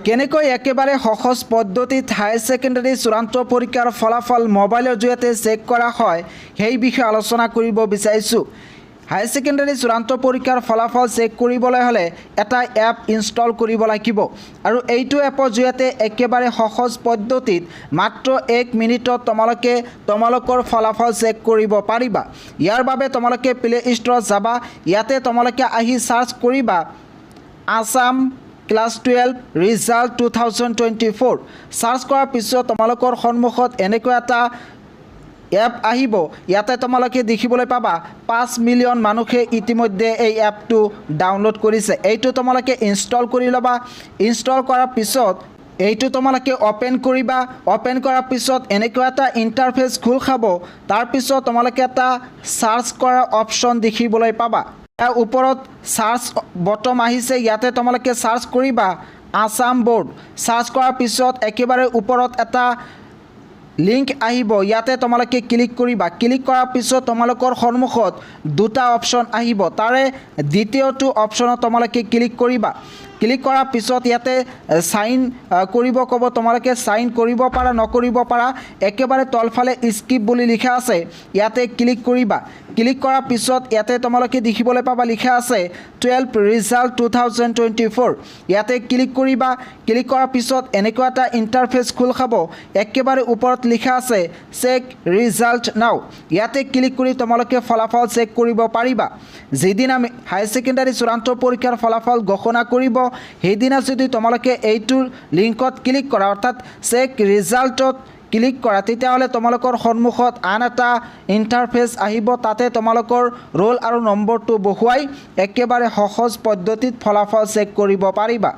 কেনেকৈ একেবাৰে সহজ পদ্ধতিত হায়াৰ ছেকেণ্ডাৰী চূড়ান্ত পৰীক্ষাৰ ফলাফল মোবাইলৰ জৰিয়তে চেক কৰা হয় সেই বিষয়ে আলোচনা কৰিব বিচাৰিছোঁ। হায়াৰ ছেকেণ্ডাৰী চূড়ান্ত পৰীক্ষাৰ ফলাফল চেক কৰিবলৈ হ'লে এটা এপ ইনষ্টল কৰিব লাগিব আৰু এইটো এপৰ জৰিয়তে একেবাৰে সহজ পদ্ধতিত মাত্ৰ 1 মিনিটত তোমালোকৰ ফলাফল চেক কৰিব পাৰিবা। ইয়াৰ বাবে তোমালোকে প্লে ষ্টৰত যাবা। ইয়াতে তোমালোকে আহি সাৰ্চ কৰিবা আসাম ক্লাছ 12 ৰিজাল্ট 2024। সাৰ্চ কৰাৰ পিছত তোমালোকৰ সন্মুখত এনেকুৱা এটা এপ আহিব। ইয়াতে তোমালোকে দেখিবলৈ পাবা 5 মিলিয়ন মানুহে ইতিমধ্যে এই এপটো ডাউনলোড কৰিছে। এইটো তোমালোকে ইনষ্টল কৰি ল'বা। ইনষ্টল কৰাৰ পিছত এইটো তোমালোকে অপেন কৰিবা। অপেন কৰাৰ পিছত এনেকুৱা এটা ইণ্টাৰফেচ খোল খাব। তাৰপিছত তোমালোকে এটা সাৰ্চ কৰা অপশ্যন দেখিবলৈ পাবা। ইয়াৰ ওপৰত সাৰ্চ বটম আহিছে। ইয়াতে তোমালোকে সাৰ্চ কৰিবা আসাম বোৰ্ড। সাৰ্চ কৰাৰ পিছত একেবাৰে ওপৰত এটা লিংক আহিব। ইয়াতে তোমালোকে ক্লিক কৰিবা। ক্লিক কৰাৰ পিছত তোমালোকৰ সন্মুখত দুটা অপশ্যন আহিব। তাৰে দ্বিতীয়টো অপশ্যনত তোমালোকে ক্লিক কৰিবা। ক্লিক কৰাৰ পিছত ইয়াতে সাইন কৰিব ক'ব। তোমালোকে সাইন কৰিব পাৰা নকৰিব পাৰা। একেবাৰে তলফালে স্কিপ বুলি লিখা আছে। ইয়াতে ক্লিক কৰিবা। ক্লিক কৰাৰ পিছত ইয়াতে তোমালোকে দেখিবলৈ পাবা লিখা আছে 12 ৰিজাল্ট 2024। ইয়াতে ক্লিক কৰিবা। ক্লিক কৰাৰ পিছত এনেকুৱা এটা ইণ্টাৰফেচ খোল খাব। একেবাৰে ওপৰত লিখা আছে চেক ৰিজাল্ট নাও। ইয়াতে ক্লিক কৰি তোমালোকে ফলাফল চেক কৰিব পাৰিবা। যেদিন আমি হায়াৰ ছেকেণ্ডাৰী চূড়ান্ত পৰীক্ষাৰ ফলাফল ঘোষণা কৰিব সেইদিনা যদি তোমালোকে এইটো লিংকত ক্লিক কৰা অৰ্থাৎ চেক ৰিজাল্টত ক্লিক কৰা তেতিয়াহ'লে তোমালোকৰ সন্মুখত আন এটা ইণ্টাৰফেচ আহিব। তাতে তোমালোকৰ ৰোল আৰু নম্বৰটো বহুৱাই একেবাৰে সহজ পদ্ধতিত ফলাফল চেক কৰিব পাৰিবা।